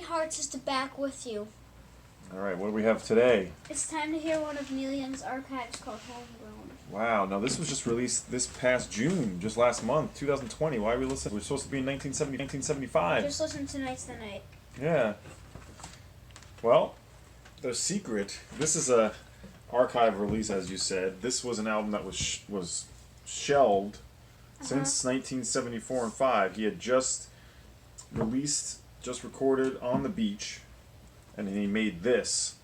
Hearts is back with you. All right, what do we have today? It's time to hear one of Neil Young's archives called Homegrown. Wow, now this was just released this past June, just last month, 2020. Why are we listening? We're supposed to be in 1975. Just listen to Tonight's the Night. Yeah. Well, The Secret. This is a archive release, as you said. This was an album that was shelved since 1974 and 5. He had just recorded on the beach, and he made this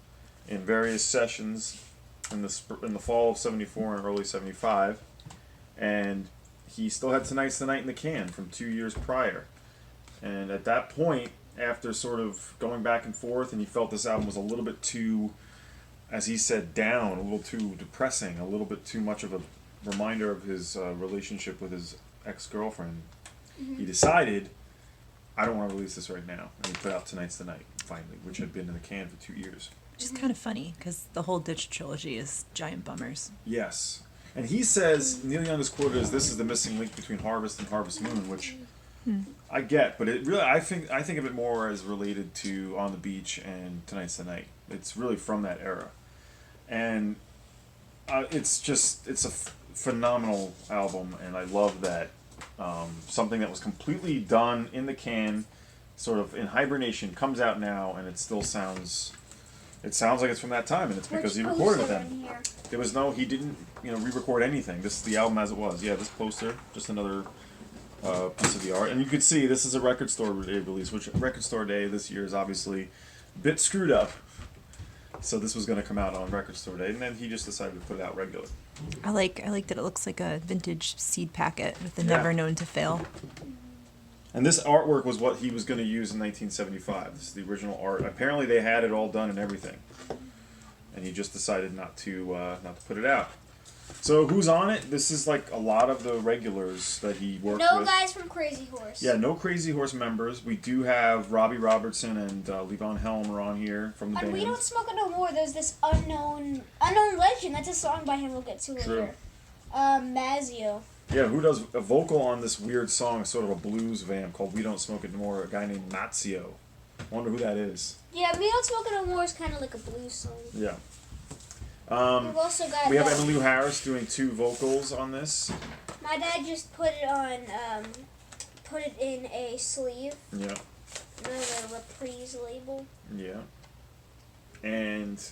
in various sessions in the fall of 74 and early 75, and he still had Tonight's the Night in the can from 2 years prior. And at that point, after sort of going back and forth, and he felt this album was a little bit too, as he said, down, a little too depressing, a little bit too much of a reminder of his relationship with his ex-girlfriend. He decided, I don't want to release this right now. And he put out Tonight's the Night, finally, which had been in the can for 2 years. Which is kind of funny, because the whole Ditch trilogy is giant bummers. Yes. And he says, Neil Young is quoted as, "This is the missing link between Harvest and Harvest Moon," which I get, but it really, I think of it more as related to On the Beach and Tonight's the Night. It's really from that era. And it's a phenomenal album, and I love that. Something that was completely done in the can, sort of in hibernation, comes out now, and it still sounds like it's from that time, and it's because he recorded it then. There was he didn't, re-record anything. This is the album as it was. Yeah, this poster, just another piece of the art, and you could see this is a record store day release, which record store day this year is obviously a bit screwed up. So this was going to come out on record store day, and then he just decided to put it out regular. I like that it looks like a vintage seed packet with the Never Known to Fail. And this artwork was what he was going to use in 1975. This is the original art. Apparently they had it all done and everything, and he just decided not to put it out. So who's on it? This is like a lot of the regulars that he worked with. No guys from Crazy Horse. Yeah, no Crazy Horse members. We do have Robbie Robertson and Levon Helm are on here from the band. And We Don't Smoke It No More. There's this unknown legend. That's a song by him we'll get to later. Mazio. Yeah, who does a vocal on this weird song, sort of a blues vamp called We Don't Smoke It No More, a guy named Mazio. I wonder who that is. Yeah, We Don't Smoke It No More is kind of like a blues song. Yeah. We've also got we have Emmylou Harris doing 2 vocals on this. My dad just put it on, put it in a sleeve. Yeah. The Reprise label. Yeah. And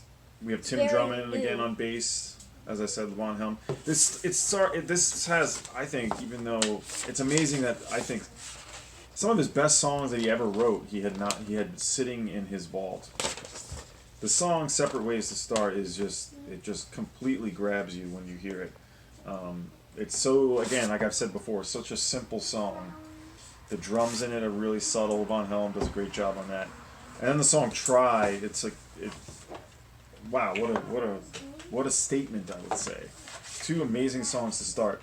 we have Tim Drummond again on bass. As I said, Levon Helm. This has, I think, even though it's amazing that I think some of his best songs that he ever wrote, he had sitting in his vault. The song "Separate Ways to Start" is it just completely grabs you when you hear it. It's so, again, like I've said before, such a simple song. The drums in it are really subtle. Levon Helm does a great job on that. And then the song "Try," wow, what a statement, I would say. 2 amazing songs to start.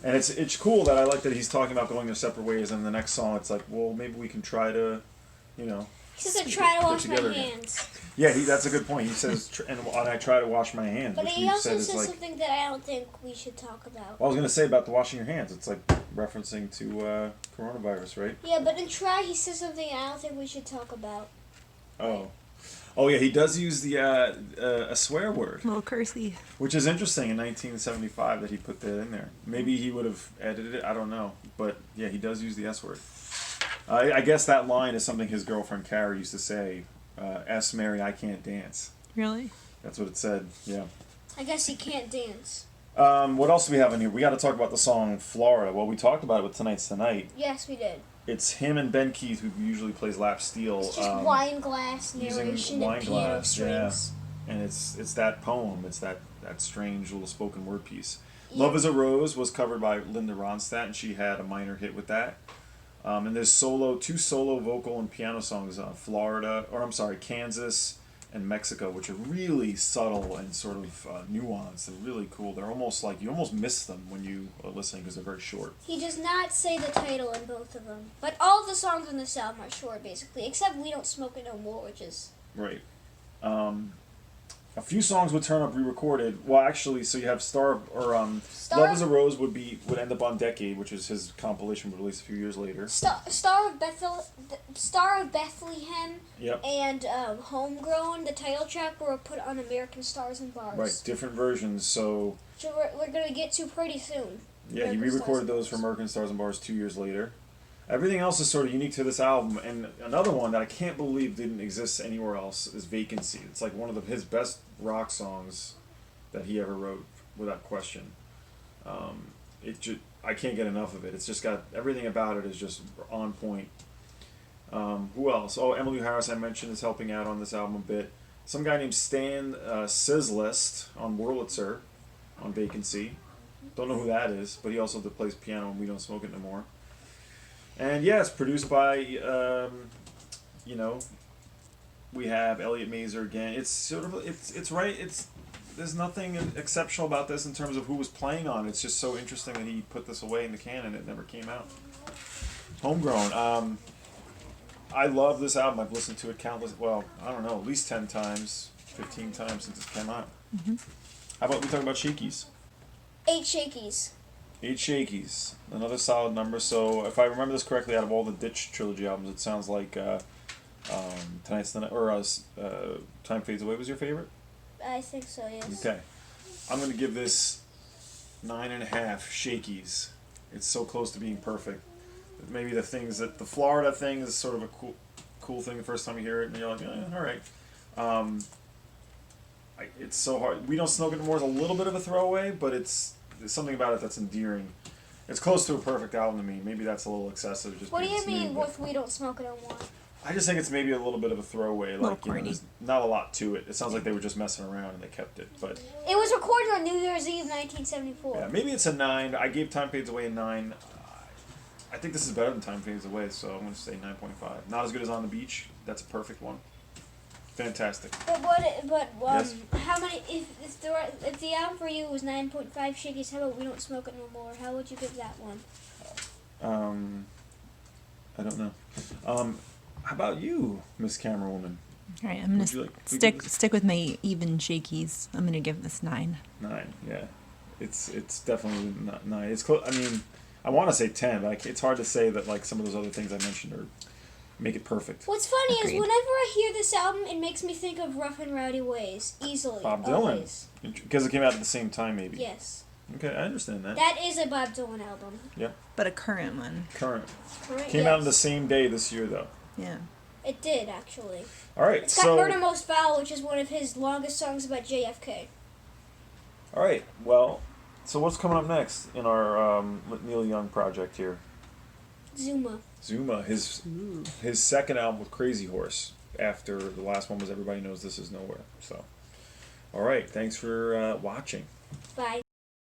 And it's cool that I like that he's talking about going their separate ways, and the next song it's like, well, maybe we can try to, He says, I try to wash my hands. Yeah, that's a good point. He says, and I try to wash my hands. But he also says something that I don't think we should talk about. Well, I was going to say about the washing your hands. It's like referencing to coronavirus, right? Yeah, but in Try, he says something I don't think we should talk about. Oh. Oh, yeah, he does use the a swear word. A little cursey. Which is interesting in 1975 that he put that in there. Maybe he would have edited it, I don't know. But, yeah, he does use the S word. I guess that line is something his girlfriend Carrie used to say, S. Mary, I can't dance. Really? That's what it said, yeah. I guess he can't dance. What else do we have in here? We got to talk about the song Florida. Well, we talked about it with Tonight's the Night. Yes, we did. It's him and Ben Keith, who usually plays lap steel. It's just wine glass narration and piano strings. Yeah. And it's that poem. It's that strange little spoken word piece. Yeah. Love is a Rose was covered by Linda Ronstadt, and she had a minor hit with that. And there's 2 solo vocal and piano songs on Kansas, and Mexico, which are really subtle and sort of nuanced and really cool. They're almost like you almost miss them when you are listening because they're very short. He does not say the title in both of them, but all the songs on this album are short, basically, except "We Don't Smoke It No More," which is right. A few songs would turn up re-recorded. Well, actually, so you have Star- "Love Is a Rose" would end up on "Decade," which is his compilation released a few years later. Star of Bethlehem, Yep. and "Homegrown," the title track, were put on American Stars and Bars. Right, different versions. So we're gonna get to pretty soon. yeah, he American re-recorded Stars and those for Bars. American Stars and Bars 2 years later. Everything else is sort of unique to this album, and another one that I can't believe didn't exist anywhere else is "Vacancy." It's like one of his best rock songs that he ever wrote, without question. I can't get enough of it. It's just got everything about it is just on point. Who else? Oh, Emmylou Harris I mentioned is helping out on this album a bit. Some guy named Stan Sislist on Wurlitzer on "Vacancy." Don't know who that is, but he also plays piano on "We Don't Smoke It No More." And yeah, it's produced by, we have Elliot Mazer again. It's sort of, it's right, there's nothing exceptional about this in terms of who was playing on it. It's just so interesting that he put this away in the can and it never came out. Homegrown. I love this album. I've listened to it at least 10 times, 15 times since it came out. Mm-hmm. How about we talk about Shakies? 8 Shakies. 8 Shakies, another solid number. So if I remember this correctly, out of all the Ditch trilogy albums, it sounds like Tonight's the Night, or Time Fades Away was your favorite? I think so, yes. Okay, I'm gonna give this 9.5 Shakies. It's so close to being perfect. Maybe the Florida thing is sort of a cool thing the first time you hear it, and you're like, all right. It's so hard. We Don't Smoke It No More is a little bit of a throwaway, but there's something about it that's endearing. It's close to a perfect album to me. Maybe that's a little excessive. Just What do you because it's mean new, with "We Don't Smoke It No More"? I just think it's maybe a little bit of a throwaway. Like, there's not a lot to it. It sounds like they were just messing around and they kept it. But it was recorded on New Year's Eve, 1974. yeah, maybe it's a 9. I gave Time Fades Away a 9. I think this is better than Time Fades Away, so I'm going to say 9.5. Not as good as On the Beach. That's a perfect one. Fantastic. Yes. How many? If the album for you was 9.5 Shakies, how about "We Don't Smoke It No More"? How would you give that one? I don't know. How about you, Miss Camera Woman? All right, I'm gonna stick with my even Shakies. I'm gonna give this 9. 9, yeah. It's definitely not 9. It's close. I mean, I want to say 10, but it's hard to say that like some of those other things I mentioned make it perfect. What's funny Agreed. is whenever I hear this album, it makes me think of "Rough and Rowdy Ways" easily. Bob Dylan, always. because it came out at the same time, maybe. Yes. Okay, I understand that. That is a Bob Dylan album. Yeah. But a current one. Current. Correct? Came out on the same day this year, though. Yeah. It did, actually. All right, It's got "Murder Most Foul," which is one of his longest songs about JFK. All right, well, so what's coming up next in our Neil Young project here? Zuma. Zuma, his second album with Crazy Horse, after the last one was Everybody Knows This Is Nowhere. So, all right, thanks for watching. Bye.